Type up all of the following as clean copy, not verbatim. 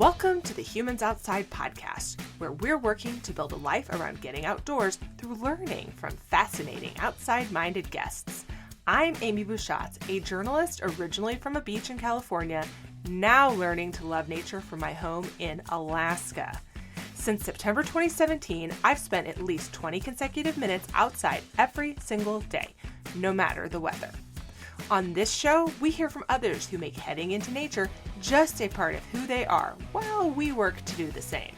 Welcome to the Humans Outside podcast, where we're working to build a life around getting outdoors through learning from fascinating outside-minded guests. I'm Amy Bouchat, a journalist originally from a beach in California, now learning to love nature from my home in Alaska. Since September 2017, I've spent at least 20 consecutive minutes outside every single day, no matter the weather. On this show, we hear from others who make heading into nature just a part of who they are while we work to do the same.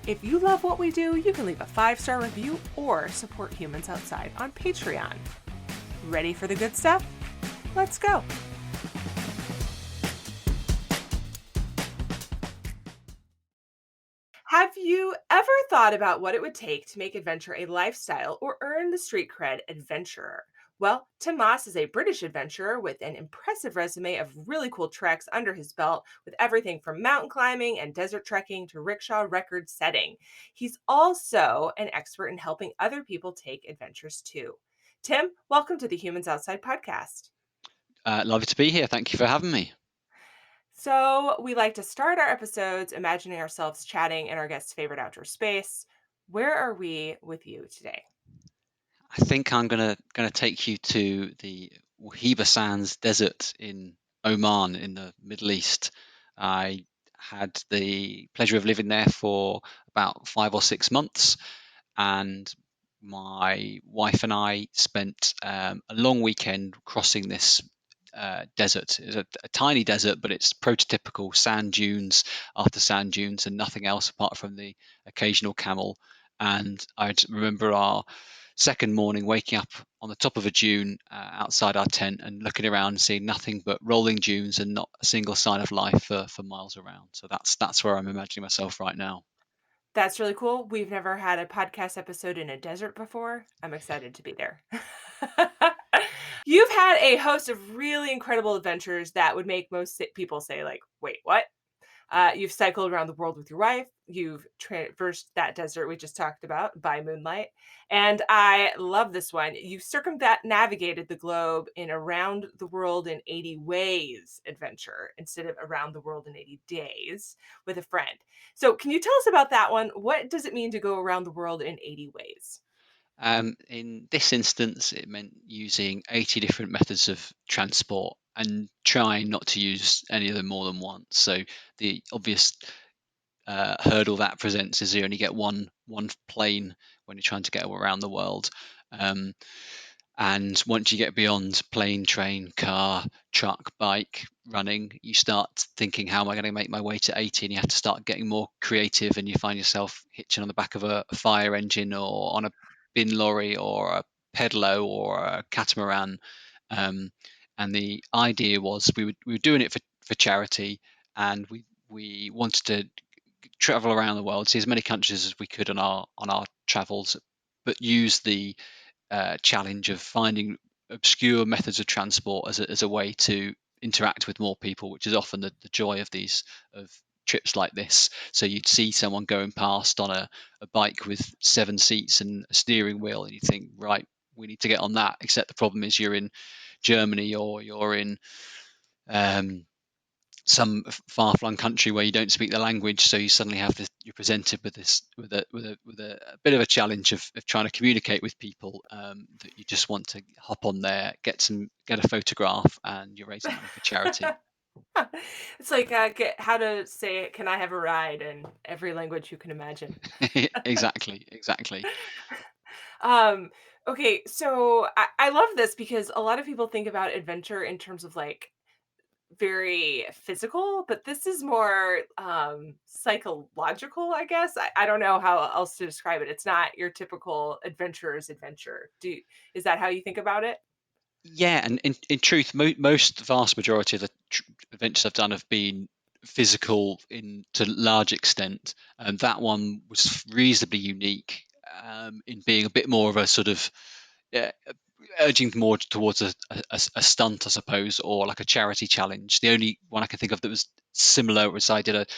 If you love what we do, you can leave a 5-star review or support Humans Outside on Patreon. Ready for the good stuff? Let's go. Have you ever thought about what it would take to make adventure a lifestyle or earn the street cred adventurer? Well, Tim Moss is a British adventurer with an impressive resume of really cool treks under his belt, with everything from mountain climbing and desert trekking to rickshaw record setting. He's also an expert in helping other people take adventures too. Tim, welcome to the Humans Outside podcast. Lovely to be here. Thank you for having me. So, we like to start our episodes imagining ourselves chatting in our guest's favorite outdoor space. Where are we with you today? I think I'm gonna take you to the Wahiba Sands Desert in Oman in the Middle East. I had the pleasure of living there for about 5 or 6 months, and my wife and I spent a long weekend crossing this desert. It's a tiny desert, but it's prototypical sand dunes after sand dunes and nothing else apart from the occasional camel. And I remember our second morning waking up on the top of a dune outside our tent and looking around and seeing nothing but rolling dunes and not a single sign of life for miles around. So that's where I'm imagining myself right now. That's really cool. We've never had a podcast episode in a desert before. I'm excited to be there. You've had a host of really incredible adventures that would make most people say, like, wait, what? You've cycled around the world with your wife. You've traversed that desert we just talked about by moonlight. And I love this one. You circumnavigated the globe in Around the World in 80 Ways adventure instead of Around the World in 80 Days with a friend. So can you tell us about that one? What does it mean to go around the world in 80 ways? In this instance, it meant using 80 different methods of transport and trying not to use any of them more than once. So the obvious hurdle that presents is you only get one plane when you're trying to get around the world. And once you get beyond plane, train, car, truck, bike, running, you start thinking, how am I going to make my way to 80? And you have to start getting more creative, and you find yourself hitching on the back of a fire engine or on a bin lorry or a pedalo or a catamaran. And the idea was we were doing it for charity, and we wanted to travel around the world, see as many countries as we could on our travels, but use the challenge of finding obscure methods of transport as a way to interact with more people, which is often the joy of these of trips like this. So you'd see someone going past on a bike with 7 seats and a steering wheel, and you think, right, we need to get on that. Except the problem is you're in Germany or you're in some far-flung country where you don't speak the language, so you suddenly have this. You're presented with this with a bit of a challenge of trying to communicate with people, that you just want to hop on there, get a photograph, and you're raising money for charity. It's like how to say, can I have a ride in every language you can imagine. Exactly. Um, okay, so I love this because a lot of people think about adventure in terms of like very physical, but this is more psychological, I guess. I don't know how else to describe it. It's not your typical adventurer's adventure. Is that how you think about it? Yeah, and in truth, most vast majority of the adventures I've done have been physical in to large extent, and that one was reasonably unique, in being a bit more of a sort of, uh, urging more towards a stunt, I suppose, or like a charity challenge. The only one I can think of that was similar was I did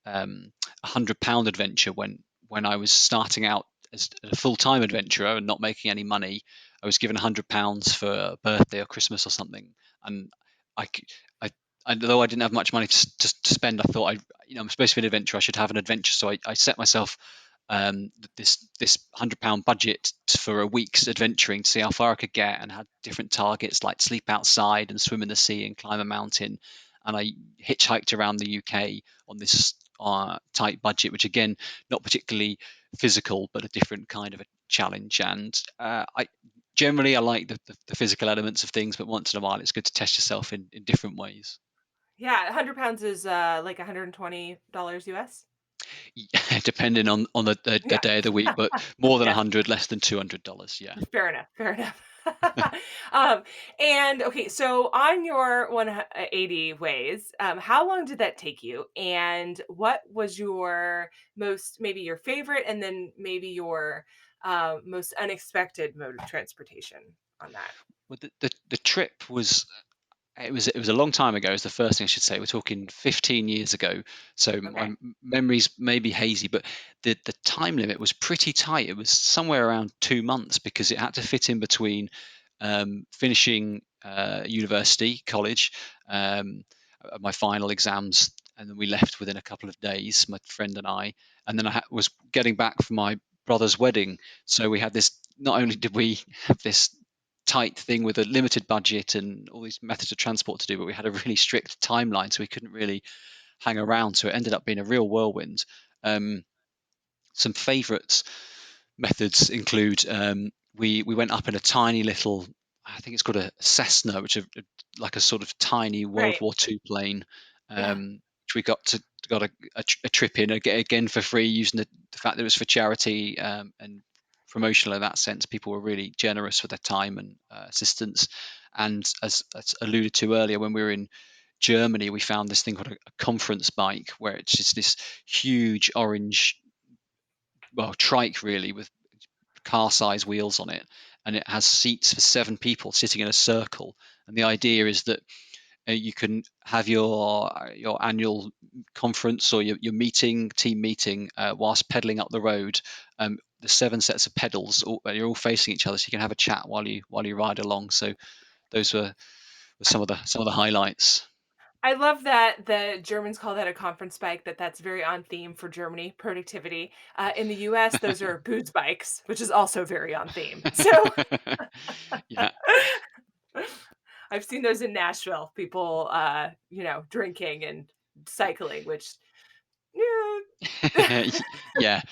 £100 adventure when I was starting out as a full-time adventurer and not making any money. I was given £100 for a birthday or Christmas or something, and I though I didn't have much money to spend, I thought I'm supposed to be an adventurer. I should have an adventure. So I set myself this £100 budget for a week's adventuring to see how far I could get, and had different targets like sleep outside and swim in the sea and climb a mountain. And I hitchhiked around the UK on this tight budget, which again, not particularly physical, but a different kind of a challenge. And I like the physical elements of things, but once in a while, it's good to test yourself in different ways. Yeah, 100 pounds is like $120 US. Depending on the Yeah. day of the week, but more than Yes. 100, less than $200. Yeah. Fair enough. Fair enough. um, and okay, so on your 180 ways, how long did that take you? And what was your maybe your favorite, and then maybe your most unexpected mode of transportation on that? Well, the trip was it was a long time ago. Is the first thing I should say. We're talking 15 years ago, so my Okay. memories may be hazy, but the time limit was pretty tight. It was somewhere around 2 months because it had to fit in between finishing university, college, um, my final exams, and then we left within a couple of days, my friend and I, and then was getting back from my brother's wedding. So we had this. Not only did we have this tight thing with a limited budget and all these methods of transport to do, but we had a really strict timeline, so we couldn't really hang around. So it ended up being a real whirlwind. Um, some favourites methods include we went up in a tiny little, I think it's called a Cessna, which is like a sort of tiny World Right. War II plane, Yeah. which we got a trip in again for free, using the fact that it was for charity and promotional in that sense. People were really generous with their time and assistance. And as alluded to earlier, when we were in Germany, we found this thing called a conference bike, where it's just this huge orange, well, trike really, with car size wheels on it, and it has seats for 7 people sitting in a circle. And the idea is that you can have your annual conference or your team meeting, whilst pedaling up the road. The 7 sets of pedals, you're all facing each other, so you can have a chat while you ride along. So those were some of the highlights. I love that the Germans call that a conference bike, that's very on theme for Germany, productivity. In the US, those are boots bikes, which is also very on theme. So Yeah. I've seen those in Nashville, people, drinking and cycling, which yeah, Yeah,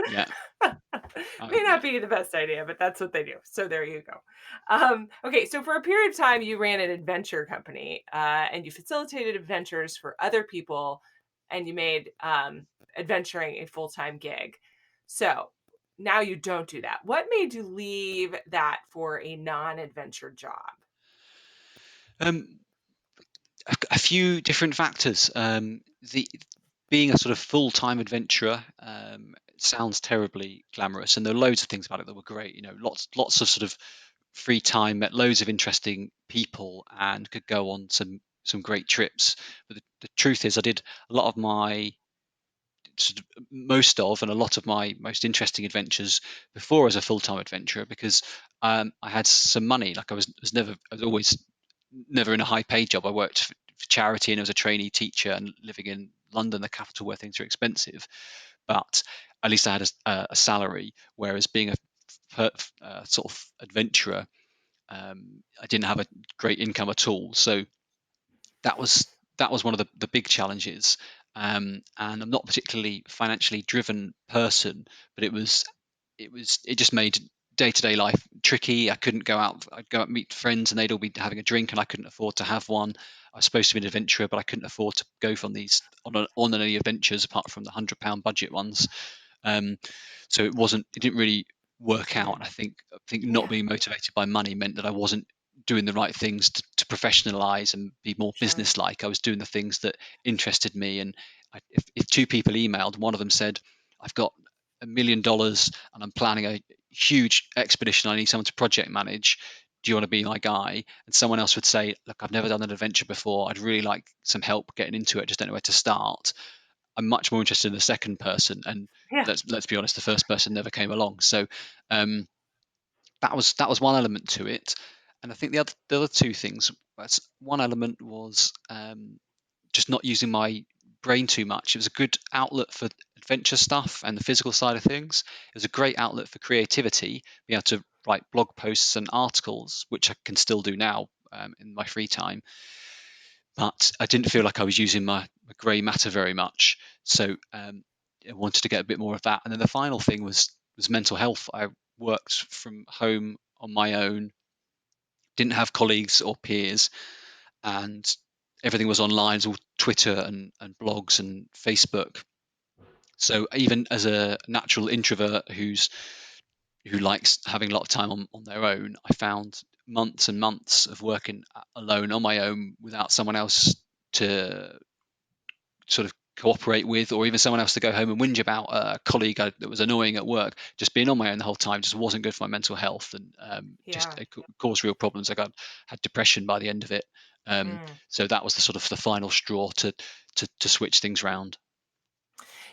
yeah. may not Yeah. be the best idea, but that's what they do. So there you go. Okay, so for a period of time, you ran an adventure company, and you facilitated adventures for other people, and you made adventuring a full time gig. So now you don't do that. What made you leave that for a non adventure job? Um, a few different factors. The Being a sort of full-time adventurer sounds terribly glamorous, and there are loads of things about it that were great. Lots of sort of free time, met loads of interesting people, and could go on some great trips. But the truth is, I did a lot of my sort of most of and a lot of my most interesting adventures before as a full-time adventurer, because I had some money. Like I was always never in a high paid job. I worked for charity and I was a trainee teacher, and living in London, the capital, where things are expensive. But at least I had a salary. Whereas being a sort of adventurer, I didn't have a great income at all. So that was that was one of the big challenges. And I'm not a particularly financially driven person, but it just made day-to-day life tricky. I couldn't go out. I'd go out and meet friends, and they'd all be having a drink, and I couldn't afford to have one. I was supposed to be an adventurer, but I couldn't afford to go on any adventures apart from the £100 budget ones. Um, so it didn't really work out. And I think not Yeah, being motivated by money meant that I wasn't doing the right things to professionalize and be more sure. business-like. I was doing the things that interested me. And if 2 people emailed, one of them said, "I've got $1 million and I'm planning a huge expedition. I need someone to project manage. Do you want to be my guy?" And someone else would say, "Look, I've never done an adventure before. I'd really like some help getting into it. Just don't know where to start." I'm much more interested in the second person, and Yeah, let's be honest, the first person never came along. So um, that was one element to it. And I think the other 2 things. One element was just not using my brain too much. It was a good outlet for adventure stuff and the physical side of things. It was a great outlet for creativity, being able to write blog posts and articles, which I can still do now in my free time. But I didn't feel like I was using my grey matter very much. So I wanted to get a bit more of that. And then the final thing was mental health. I worked from home on my own, didn't have colleagues or peers, and everything was online, it was all Twitter and blogs and Facebook. So even as a natural introvert who likes having a lot of time on their own, I found months and months of working alone on my own without someone else to sort of cooperate with, or even someone else to go home and whinge about, a colleague that was annoying at work. Just being on my own the whole time just wasn't good for my mental health, and just Yeah. it caused real problems. Had depression by the end of it. Mm. So that was the sort of the final straw to switch things round.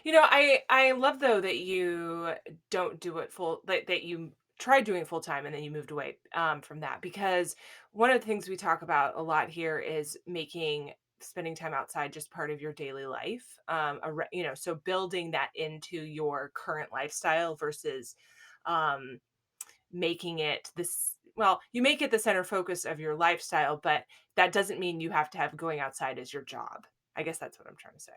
I love though that you don't do it that you tried doing it full time and then you moved away from that, because one of the things we talk about a lot here is making spending time outside just part of your daily life. So building that into your current lifestyle versus um, making it this. Well, you make it the center focus of your lifestyle, but that doesn't mean you have to have going outside as your job. I guess that's what I'm trying to say.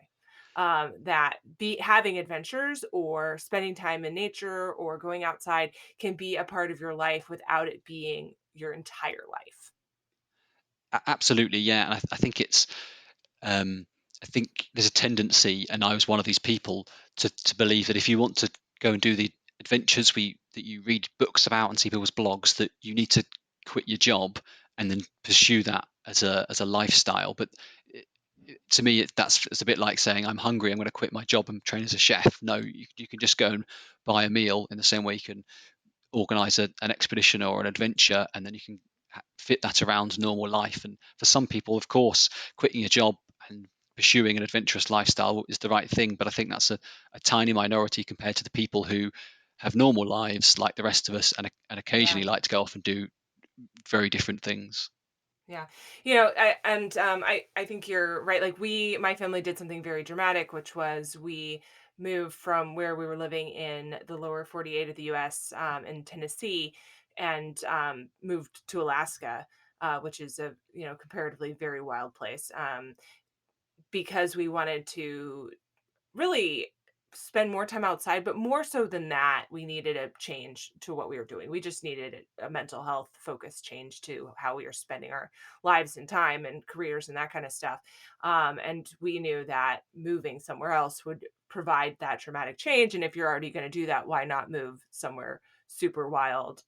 That be having adventures or spending time in nature or going outside can be a part of your life without it being your entire life. Absolutely, yeah. And I think it's um, I think there's a tendency, and I was one of these people, to believe that if you want to go and do the adventures that you read books about and see people's blogs, that you need to quit your job and then pursue that as a lifestyle. But to me, it's a bit like saying I'm hungry, I'm going to quit my job and train as a chef. No, you can just go and buy a meal in the same way you can organize an expedition or an adventure, and then you can fit that around normal life. And for some people, of course, quitting a job and pursuing an adventurous lifestyle is the right thing, but I think that's a tiny minority compared to the people who have normal lives like the rest of us, and Yeah. occasionally like to go off and do very different things. Yeah. I think you're right. Like my family did something very dramatic, which was we moved from where we were living in the lower 48 of the US, in Tennessee, and moved to Alaska, which is a, comparatively very wild place, because we wanted to really spend more time outside, but more so than that, we needed a change to what we were doing. We just needed a mental health focus change to how we are spending our lives and time and careers and that kind of stuff. And we knew that moving somewhere else would provide that dramatic change. And if you're already going to do that, why not move somewhere super wild,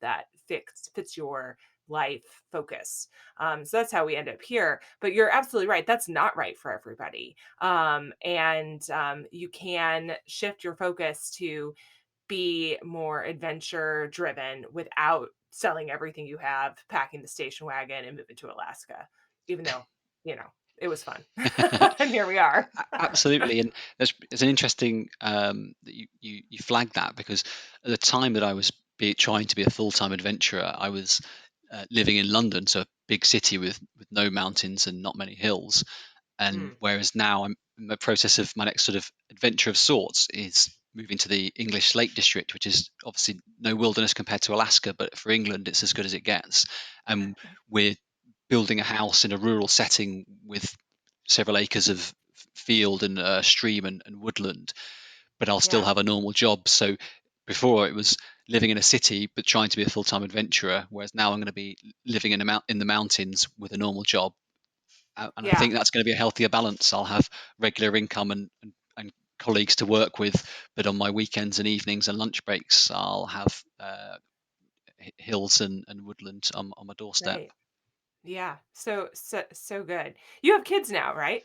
that fits your life focus? So that's how we end up here. But you're absolutely right. That's not right for everybody. And you can shift your focus to be more adventure driven without selling everything you have, packing the station wagon, and moving to Alaska, even though, it was fun. And here we are. Absolutely, and there's an interesting that you flagged that, because at the time that I was trying to be a full-time adventurer, I was living in London, so a big city with no mountains and not many hills. And Mm, whereas now I'm in the process of my next sort of adventure of sorts is moving to the English Lake District, which is obviously no wilderness compared to Alaska, but for England it's as good as it gets. And we're building a house in a rural setting with several acres of field and stream and woodland, but I'll still yeah. have a normal job. So before it was living in a city but trying to be a full-time adventurer, whereas now I'm going to be living in the mountains with a normal job. And I Yeah. think that's going to be a healthier balance. I'll have regular income and colleagues to work with, but on my weekends and evenings and lunch breaks, I'll have hills and woodland on my doorstep. Right. Yeah. So good. You have kids now, right?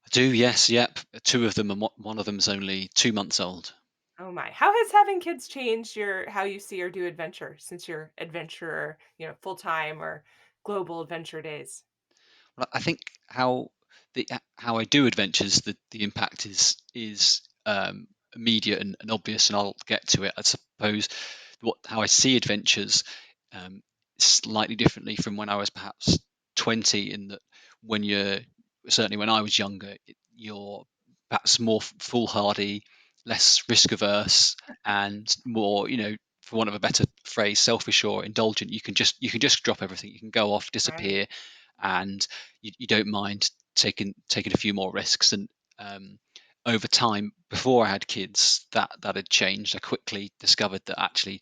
I do, yes, yep. Two of them, and one of them's only 2 months old. Oh my. How has having kids changed your how you see or do adventure since you're adventurer, full time or global adventure days? Well, I think how I do adventures, the impact is immediate and obvious, and I'll get to it. I suppose how I see adventures slightly differently from when I was perhaps 20, in that when you're certainly when I was younger, you're perhaps more foolhardy, less risk averse, and more, for want of a better phrase, selfish or indulgent. You can just drop everything. You can go off, Right. disappear, and you don't mind taking a few more risks. And over time, before I had kids, that had changed. I quickly discovered that actually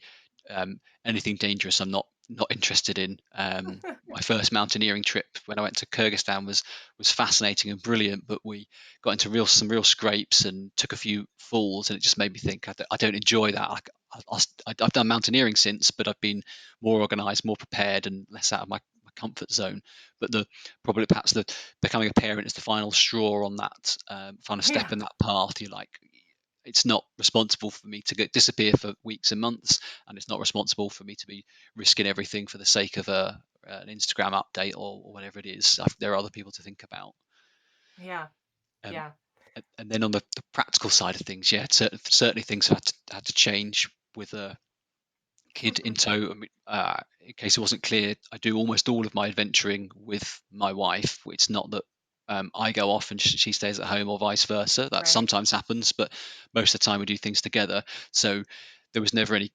anything dangerous I'm not interested in. My first mountaineering trip when I went to Kyrgyzstan was fascinating and brilliant, but we got into some real scrapes and took a few falls, and it just made me think I don't enjoy that. I've done mountaineering since, but I've been more organised, more prepared, and less out of my comfort zone. But probably perhaps the becoming a parent is the final straw on that, final step Yeah. in that path. You're like, it's not responsible for me to disappear for weeks and months, and it's not responsible for me to be risking everything for the sake of an Instagram update or whatever it is. There are other people to think about. Yeah. Um, Yeah. and then on the practical side of things, yeah, certainly things had to change with a kid in tow. I mean, in case it wasn't clear, I do almost all of my adventuring with my wife. It's not that I go off and she stays at home or vice versa. That Right. sometimes happens, but most of the time we do things together. So there was never any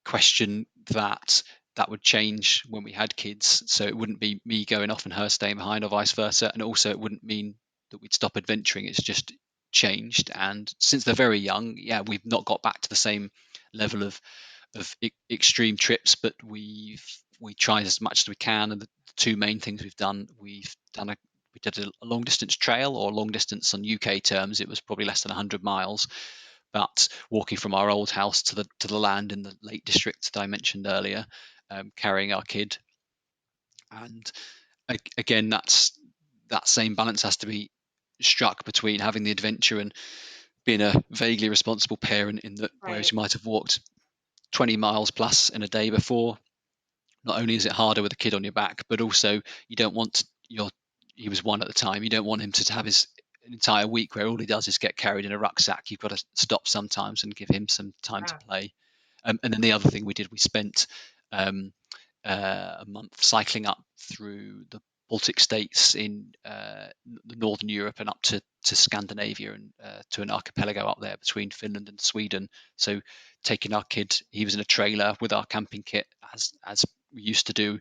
question that would change when we had kids. So it wouldn't be me going off and her staying behind or vice versa. And also it wouldn't mean that we'd stop adventuring. It's just changed. And since they're very young, yeah, we've not got back to the same level of extreme trips, but we tried as much as we can. And the two main things we've done, we did a long distance trail, or long distance on UK terms, it was probably less than 100 miles. But walking from our old house to the land in the Lake District that I mentioned earlier, carrying our kid, and again, that same balance has to be struck between having the adventure and being a vaguely responsible parent. In that, whereas Right. you might have walked 20 miles plus in a day before, not only is it harder with a kid on your back, but also you don't want he was one at the time. You don't want him to have an entire week where all he does is get carried in a rucksack. You've got to stop sometimes and give him some time to Yeah. play. And then the other thing we did, we spent um, a month cycling up through the Baltic states in the northern Europe and up to Scandinavia, and to an archipelago up there between Finland and Sweden. So taking our kid, he was in a trailer with our camping kit as we used to do.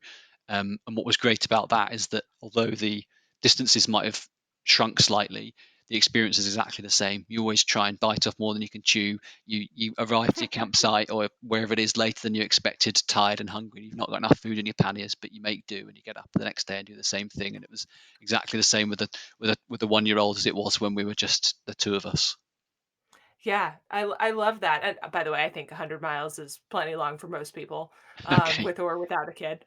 And what was great about that is that although the distances might have shrunk slightly, the experience is exactly the same. You always try and bite off more than you can chew. You arrive at your campsite or wherever it is later than you expected, tired and hungry. You've not got enough food in your panniers, but you make do, and you get up the next day and do the same thing. And it was exactly the same with the 1-year-old as it was when we were just the two of us. Yeah, I love that. And by the way, I think 100 miles is plenty long for most people, Okay. with or without a kid.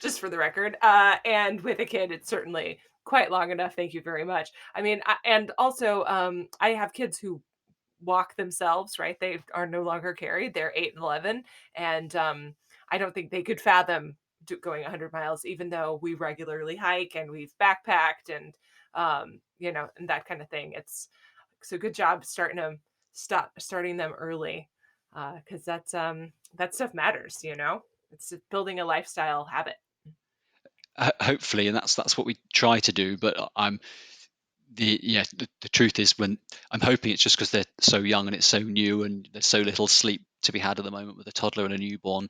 Just for the record. And with a kid, it's certainly quite long enough. Thank you very much. I mean, and also, I have kids who walk themselves, right? They are no longer carried. They're 8 and 11. And I don't think they could fathom going 100 miles, even though we regularly hike and we've backpacked and, and that kind of thing. It's so good job starting them early, because that stuff matters. It's building a lifestyle habit. Hopefully, and that's what we try to do. But the truth is, when I'm hoping it's just because they're so young and it's so new and there's so little sleep to be had at the moment with a toddler and a newborn.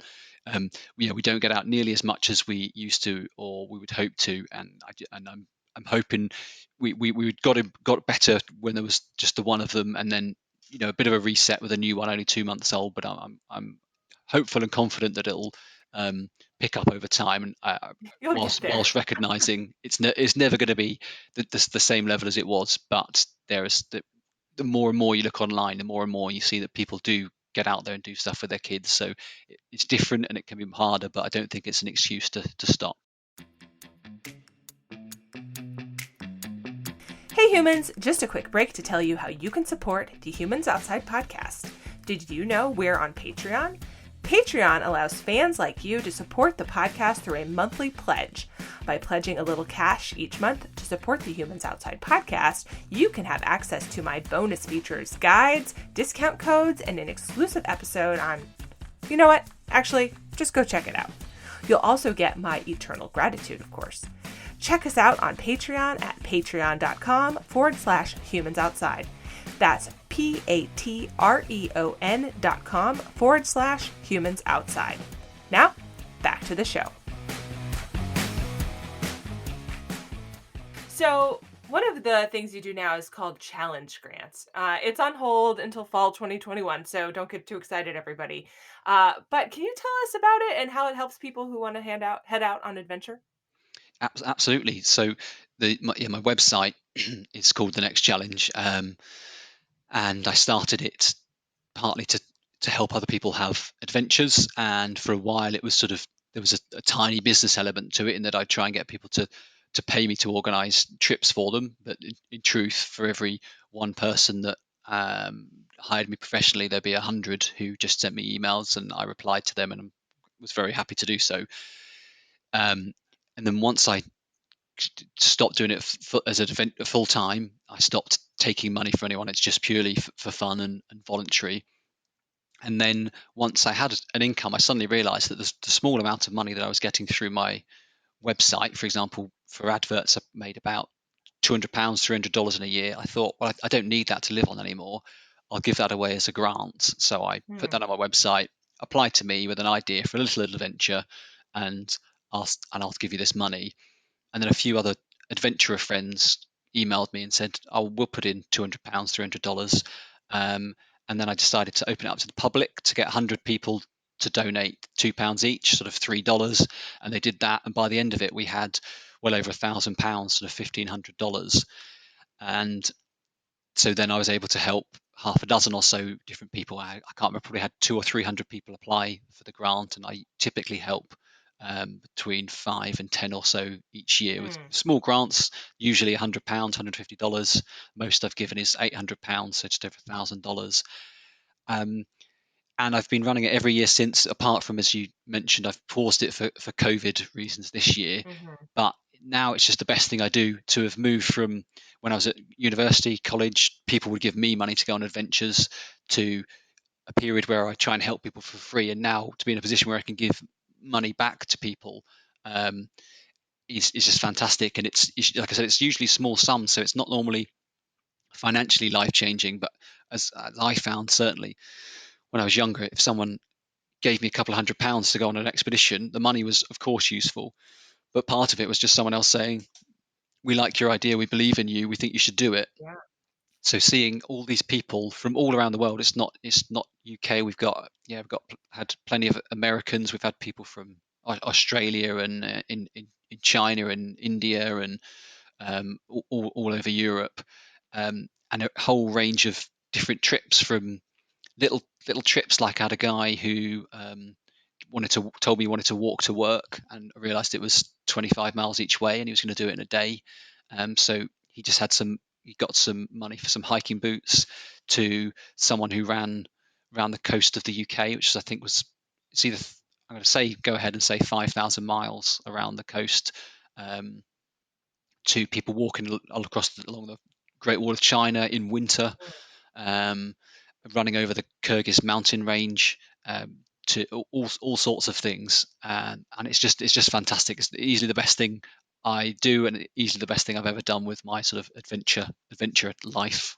We don't get out nearly as much as we used to, or we would hope to. And I'm hoping we got better when there was just the one of them, and then a bit of a reset with a new one, only 2 months old. But I'm hopeful and confident that it'll pick up over time. And You'll get there. whilst recognizing it's never going to be the same level as it was, but there is the more and more you look online, the more and more you see that people do get out there and do stuff with their kids. So it's different and it can be harder, but I don't think it's an excuse to stop. Hey humans, just a quick break to tell you how you can support the Humans Outside podcast. Did you know we're on Patreon? Patreon allows fans like you to support the podcast through a monthly pledge. By pledging a little cash each month to support the Humans Outside podcast, you can have access to my bonus features, guides, discount codes, and an exclusive episode on... You know what? Actually, just go check it out. You'll also get my eternal gratitude, of course. Check us out on Patreon at patreon.com/humansoutside. That's patreon.com/humansoutside. Now, back to the show. So, one of the things you do now is called challenge grants. It's on hold until fall 2021, so don't get too excited, everybody. But can you tell us about it and how it helps people who want to head out on adventure? Absolutely. So my website is called The Next Challenge, and I started it partly to help other people have adventures. And for a while, it was sort of there was a tiny business element to it in that I'd try and get people to pay me to organise trips for them. But in truth, for every one person that hired me professionally, there'd be 100 who just sent me emails, and I replied to them, and I was very happy to do so. And then once I stopped doing it as an event full time, I stopped taking money from anyone. It's just purely for fun and voluntary. And then once I had an income, I suddenly realised that the small amount of money that I was getting through my website, for example, for adverts, I made about £200, $300 in a year. I thought, well, I don't need that to live on anymore. I'll give that away as a grant. So I put that on my website, apply to me with an idea for a little adventure, and I'll give you this money. And then a few other adventurer friends emailed me and said, "Oh, we'll put in £200, $300." And then I decided to open it up to the public to get 100 people to donate £2 each, sort of $3. And they did that. And by the end of it, we had well over £1,000, sort of $1,500. And so then I was able to help half a dozen or so different people. I can't remember, probably had 200 or 300 people apply for the grant, and I typically help between 5 and 10 or so each year with small grants, usually £100, $150. Most I've given is £800, so just over $1,000. And I've been running it every year since, apart from, as you mentioned, I've paused it for COVID reasons this year. But now it's just the best thing I do. To have moved from when I was at university, college, people would give me money to go on adventures, to a period where I try and help people for free, and now to be in a position where I can give money back to people is just fantastic. And it's like I said, it's usually small sums, so it's not normally financially life changing. But as I found, certainly when I was younger, if someone gave me a couple of £100 to go on an expedition, the money was of course useful, but part of it was just someone else saying, "We like your idea, we believe in you, we think you should do it." Yeah. So seeing all these people from all around the world, it's not UK. We've had plenty of Americans. We've had people from Australia and in China and India and all over Europe, and a whole range of different trips, from little trips. Like I had a guy who told me he wanted to walk to work, and I realized it was 25 miles each way, and he was going to do it in a day. So he got some money for some hiking boots, to someone who ran around the coast of the UK, which I think was, it's either, I'm going to say, go ahead and say 5,000 miles around the coast, to people walking all across along the Great Wall of China in winter, um, running over the Kyrgyz mountain range, to all sorts of things, and it's just fantastic. It's easily the best thing I do, and easily the best thing I've ever done with my sort of adventure life.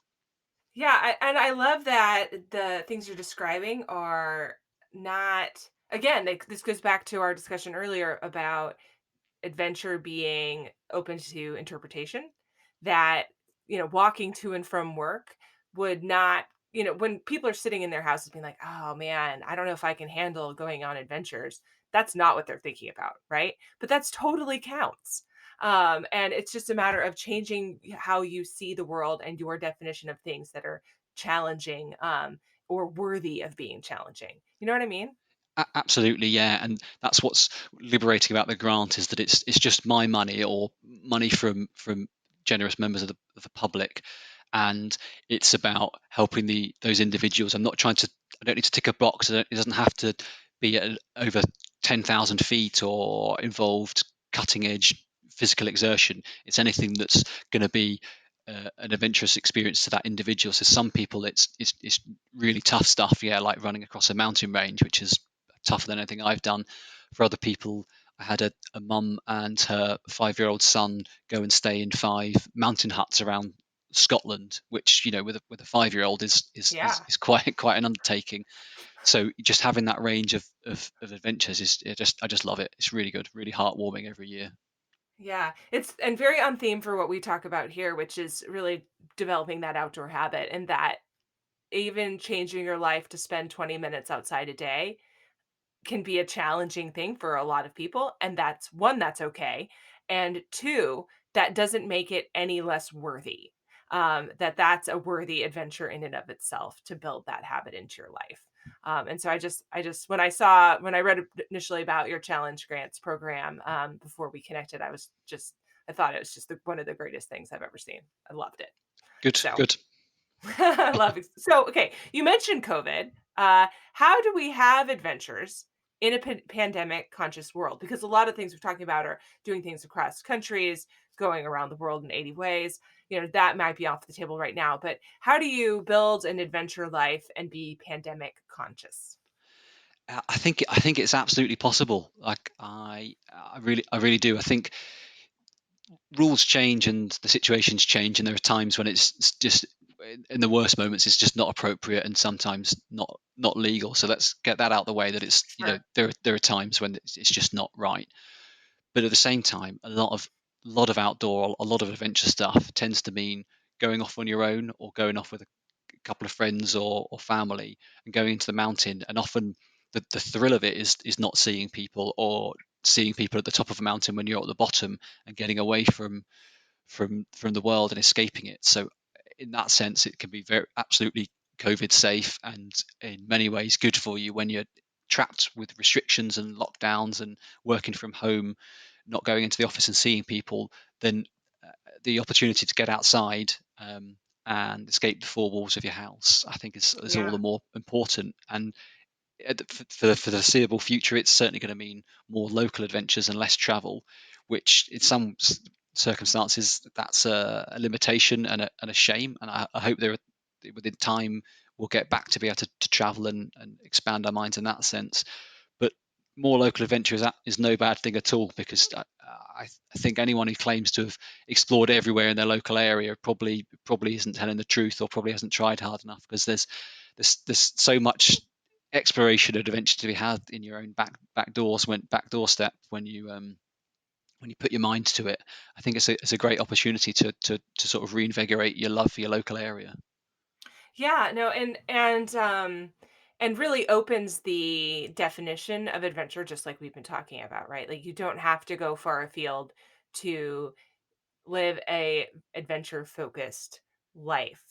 Yeah, and I love that the things you're describing are not, again, this goes back to our discussion earlier about adventure being open to interpretation. That, walking to and from work would not, when people are sitting in their houses being like, "Oh man, I don't know if I can handle going on adventures." That's not what they're thinking about, right? But that's totally counts. And it's just a matter of changing how you see the world and your definition of things that are challenging, or worthy of being challenging. You know what I mean? Absolutely, yeah, and that's what's liberating about the grant, is that it's just my money, or money from generous members of the public, and it's about helping those individuals. I don't need to tick a box. It doesn't have to be at over 10,000 feet or involved cutting edge physical exertion. It's anything that's going to be an adventurous experience to that individual. So some people, it's really tough stuff, yeah, like running across a mountain range, which is tougher than anything I've done. For other people, I had a mum and her 5-year-old son go and stay in 5 mountain huts around Scotland, which, with a 5-year-old Yeah. is quite an undertaking. So just having that range of adventures I just love it. It's really good, really heartwarming every year. Yeah, it's and very on theme for what we talk about here, which is really developing that outdoor habit and that even changing your life to spend 20 minutes outside a day can be a challenging thing for a lot of people, and that's one, that's okay, and two, that doesn't make it any less worthy. That's a worthy adventure in and of itself to build that habit into your life. And so I just when I read initially about your challenge grants program before we connected, I thought it was just one of the greatest things I've ever seen. I loved it. Good, So good. I love it. So, okay, you mentioned COVID. How do we have adventures in a pandemic conscious world? Because a lot of things we're talking about are doing things across countries, going around the world in 80 ways. That might be off the table right now, but how do you build an adventure life and be pandemic conscious? I think it's absolutely possible. Like I really do. I think rules change and the situations change, and there are times when it's just, in the worst moments, it's just not appropriate and sometimes not legal. So let's get that out the way, that it's, Sure. there are times when it's just not right. But at the same time, a lot of outdoor, a lot of adventure stuff tends to mean going off on your own or going off with a couple of friends or family and going into the mountain. And often the thrill of it is not seeing people, or seeing people at the top of a mountain when you're at the bottom, and getting away from the world and escaping it. So in that sense, it can be very absolutely COVID safe, and in many ways good for you when you're trapped with restrictions and lockdowns and working from home, not going into the office and seeing people. Then the opportunity to get outside, and escape the four walls of your house, I think is all Yeah. the more important. And for the foreseeable future, it's certainly going to mean more local adventures and less travel, which in some circumstances that's a limitation and a shame. And I hope within time we'll get back to be able to travel and expand our minds in that sense. But more local adventure is no bad thing at all, because I think anyone who claims to have explored everywhere in their local area probably isn't telling the truth, or probably hasn't tried hard enough, because there's so much exploration and adventure to be had in your own back doorstep when you put your mind to it. I think it's a great opportunity to sort of reinvigorate your love for your local area. Yeah, no, and really opens the definition of adventure just like we've been talking about, right? Like you don't have to go far afield to live a adventure focused life.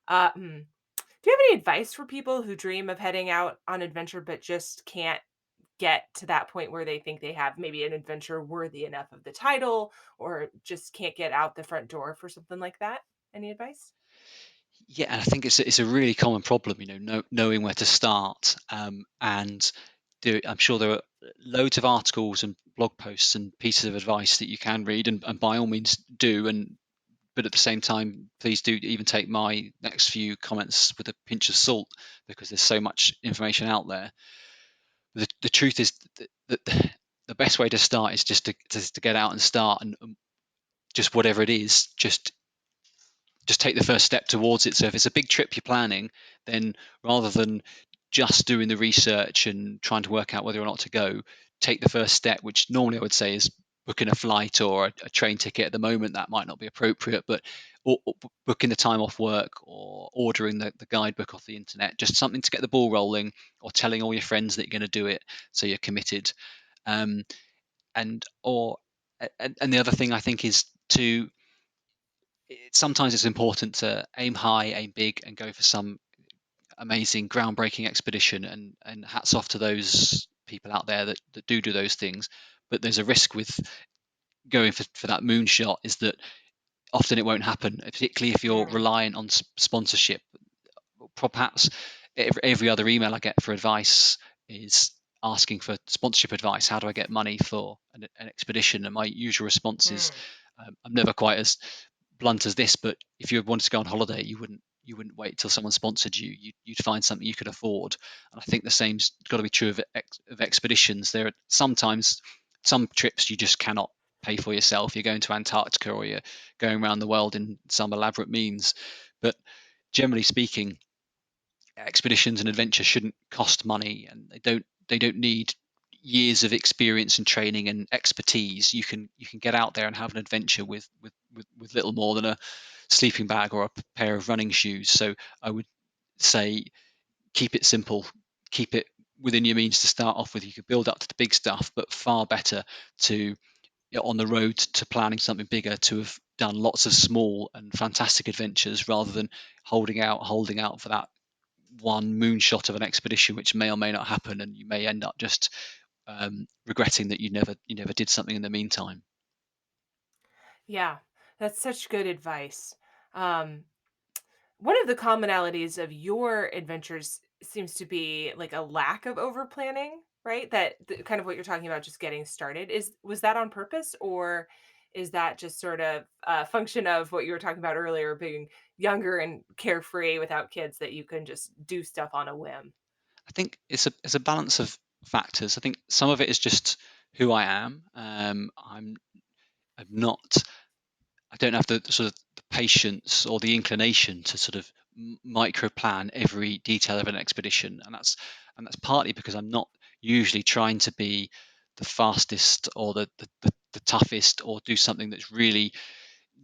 Do you have any advice for people who dream of heading out on adventure but just can't get to that point where they think they have maybe an adventure worthy enough of the title, or just can't get out the front door for something like that? Any advice? Yeah, and I think it's a really common problem, knowing where to start. And I'm sure there are loads of articles and blog posts and pieces of advice that you can read, and by all means do. But at the same time, please do even take my next few comments with a pinch of salt, because there's so much information out there. The truth is that the best way to start is just to get out and start, and just whatever it is, just take the first step towards it. So if it's a big trip you're planning, then rather than just doing the research and trying to work out whether or not to go, take the first step, which normally I would say is booking a flight or a train ticket. At the moment, that might not be appropriate, but or booking the time off work, or ordering the guidebook off the internet, just something to get the ball rolling, or telling all your friends that you're going to do it, so you're committed. Um, and or and the other thing I think is to sometimes it's important to aim high, aim big, and go for some amazing, groundbreaking expedition. And hats off to those people out there that do those things. But there's a risk with going for that moonshot, is that often it won't happen, particularly if you're Mm, reliant on sponsorship. Perhaps every other email I get for advice is asking for sponsorship advice. How do I get money for an expedition? And my usual response is, mm. I'm never quite as blunt as this, but if you wanted to go on holiday, you wouldn't wait till someone sponsored you. You'd find something you could afford. And I think the same's got to be true of expeditions. There are sometimes some trips you just cannot pay for yourself. You're going to Antarctica or you're going around the world in some elaborate means. But generally speaking, expeditions and adventure shouldn't cost money, and they don't need years of experience and training and expertise. You can get out there and have an adventure with little more than a sleeping bag or a pair of running shoes. So I would say keep it simple, keep it within your means to start off with. You could build up to the big stuff, but far better to, on the road to planning something bigger, to have done lots of small and fantastic adventures rather than holding out for that one moonshot of an expedition, which may or may not happen, and you may end up just regretting that you never did something in the meantime. Yeah, that's such good advice. Um, One of the commonalities of your adventures seems to be like a lack of over planning, right? Kind of what you're talking about, just getting started. Was that on purpose, or is that just sort of a function of what you were talking about earlier, being younger and carefree without kids, that you can just do stuff on a whim? I think it's a balance of factors. I think some of it is just who I am. I'm not. I don't have the sort of the patience or the inclination to sort of micro plan every detail of an expedition, and that's partly because I'm not usually trying to be the fastest or the toughest, or do something that's really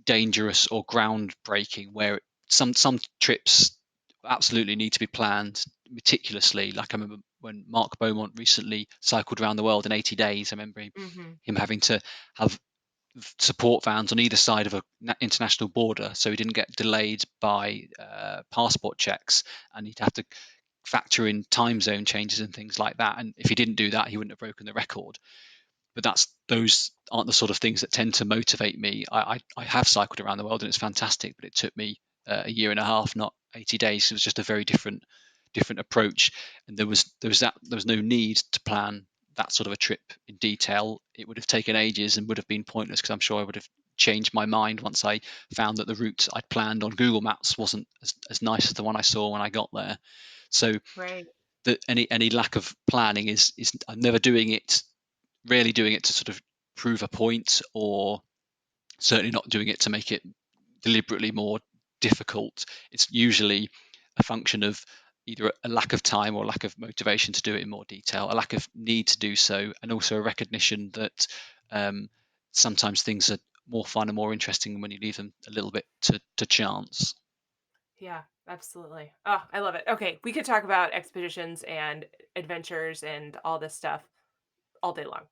dangerous or groundbreaking. Where some trips absolutely need to be planned meticulously. Like I remember when Mark Beaumont recently cycled around the world in 80 days. I remember Hmm. him having to have support vans on either side of an international border, so he didn't get delayed by passport checks, and he'd have to factor in time zone changes and things like that. And if he didn't do that, he wouldn't have broken the record. But those aren't the sort of things that tend to motivate me. I have cycled around the world and it's fantastic, but it took me a year and a half, not 80 days. It was just a very different approach, and there was no need to plan that sort of a trip in detail. It would have taken ages and would have been pointless, because I'm sure I would have changed my mind once I found that the route I'd planned on Google Maps wasn't as nice as the one I saw when I got there. So Right. that any lack of planning is I'm never doing it, rarely doing it to sort of prove a point, or certainly not doing it to make it deliberately more difficult. It's usually a function of either a lack of time or a lack of motivation to do it in more detail, a lack of need to do so, and also a recognition that um, sometimes things are more fun and more interesting when you leave them a little bit to chance. Yeah, absolutely. Oh, I love it. Okay, we could talk about expeditions and adventures and all this stuff all day long.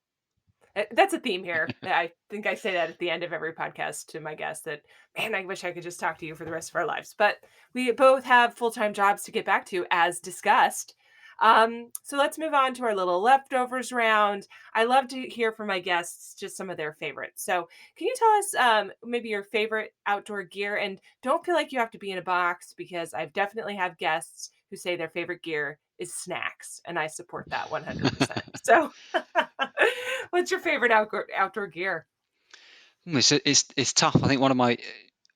That's a theme here. I think I say that at the end of every podcast to my guests that, man, I wish I could just talk to you for the rest of our lives. But we both have full time jobs to get back to, as discussed. So let's move on to our little leftovers round. I love to hear from my guests just some of their favorites. So, can you tell us maybe your favorite outdoor gear? And don't feel like you have to be in a box, because I've definitely have guests who say their favorite gear is snacks, and I support that 100%. So, what's your favorite outdoor gear? It's tough. I think one of my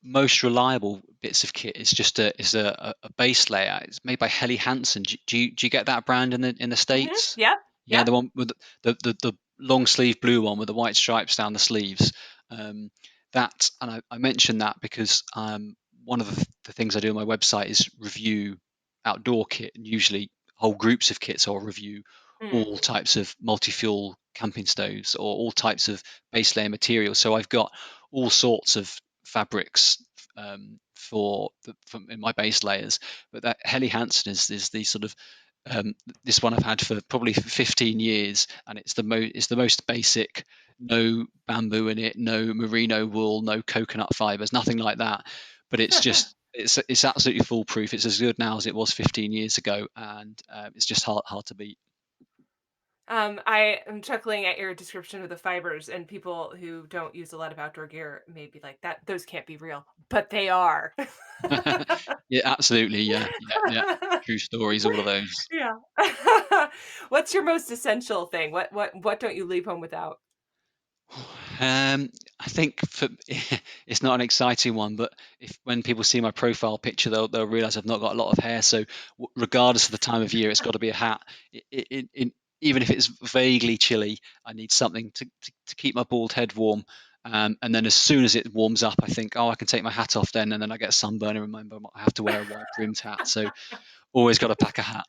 most reliable bits of kit is just a base layer. It's made by Helly Hansen. Do you get that brand in the Mhm. States? Yep. Yeah, Yep. the one with the long sleeve blue one with the white stripes down the sleeves. Um, that, and I mentioned that because one of the things I do on my website is review outdoor kit, and usually whole groups of kits. I'll review Mm. all types of multi-fuel camping stoves or all types of base layer materials. So I've got all sorts of fabrics in my base layers. But that Helly Hansen is the sort of um, this one I've had for probably 15 years, and it's the most basic. No bamboo in it, no merino wool, no coconut fibers, nothing like that. But it's absolutely foolproof. It's as good now as it was 15 years ago, and it's just hard to beat. I am chuckling at your description of the fibers, and people who don't use a lot of outdoor gear may be like, that those can't be real, but they are. Yeah, absolutely. Yeah, yeah, yeah. True stories, all of those. Yeah. What's your most essential thing? What don't you leave home without? I think it's not an exciting one, but if when people see my profile picture, they'll realize I've not got a lot of hair. So regardless of the time of year, it's got to be a hat. even if it's vaguely chilly, I need something to keep my bald head warm. And then as soon as it warms up, I think, oh, I can take my hat off then, and then I get sunburn and remember I have to wear a wide brimmed hat. So always got to pack a hat.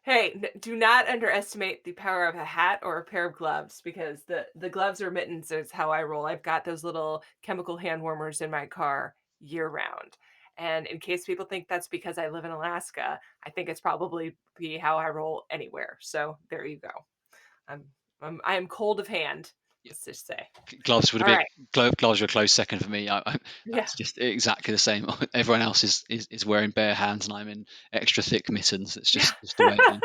Hey, do not underestimate the power of a hat or a pair of gloves, because the gloves or mittens is how I roll. I've got those little chemical hand warmers in my car year round. And in case people think that's because I live in Alaska, I think it's probably be how I roll anywhere. So there you go. I'm, I am cold of hand, let's just say. Gloves would All have right. been gloves were a close second for me. Yeah. That's just exactly the same. Everyone else is wearing bare hands, and I'm in extra thick mittens. It's Yeah. just the way it is.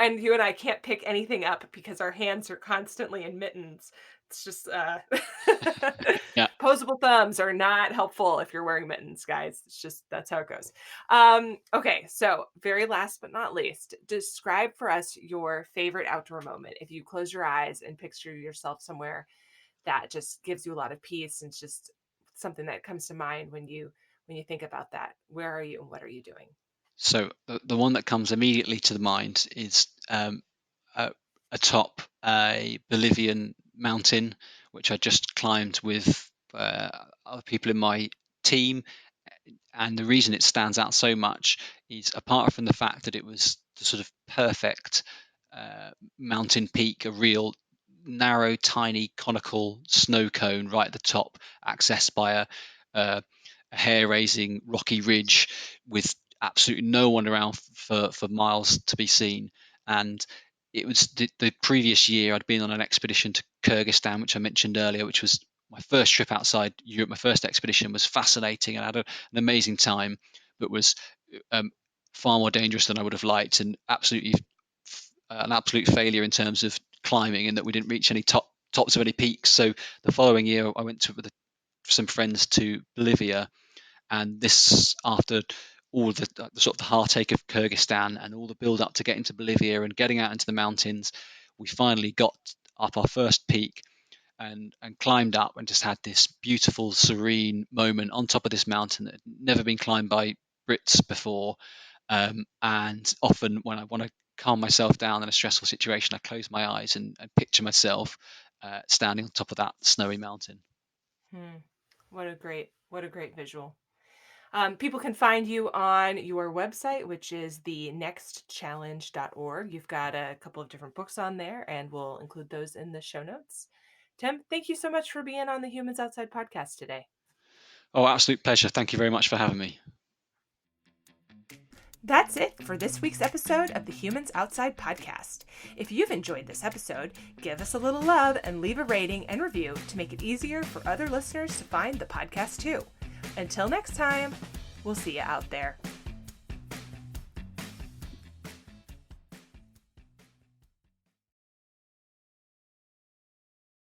And you and I can't pick anything up because our hands are constantly in mittens. It's just Yeah. posable thumbs are not helpful if you're wearing mittens, guys. It's just that's how it goes. Okay, so very last but not least, describe for us your favorite outdoor moment. If you close your eyes and picture yourself somewhere that just gives you a lot of peace, and it's just something that comes to mind when you think about that. Where are you and what are you doing? So the one that comes immediately to the mind is a, atop a Bolivian mountain, which I just climbed with other people in my team. And the reason it stands out so much is, apart from the fact that it was the sort of perfect mountain peak, a real narrow, tiny, conical snow cone right at the top, accessed by a hair-raising rocky ridge with absolutely no one around for miles to be seen. And it was the previous year I'd been on an expedition to Kyrgyzstan, which I mentioned earlier, which was my first trip outside Europe. My first expedition was fascinating, and I had an amazing time, but was far more dangerous than I would have liked, and absolutely an absolute failure in terms of climbing, in that we didn't reach any tops of any peaks. So the following year, I went with some friends to Bolivia, and this, after all the sort of the heartache of Kyrgyzstan and all the build up to getting to Bolivia and getting out into the mountains, we finally got up our first peak and climbed up and just had this beautiful, serene moment on top of this mountain that had never been climbed by Brits before. And often when I want to calm myself down in a stressful situation, I close my eyes and picture myself standing on top of that snowy mountain. What a great visual. People can find you on your website, which is thenextchallenge.org. You've got a couple of different books on there, and we'll include those in the show notes. Tim, thank you so much for being on the Humans Outside podcast today. Oh, absolute pleasure. Thank you very much for having me. That's it for this week's episode of the Humans Outside podcast. If you've enjoyed this episode, give us a little love and leave a rating and review to make it easier for other listeners to find the podcast too. Until next time, we'll see you out there.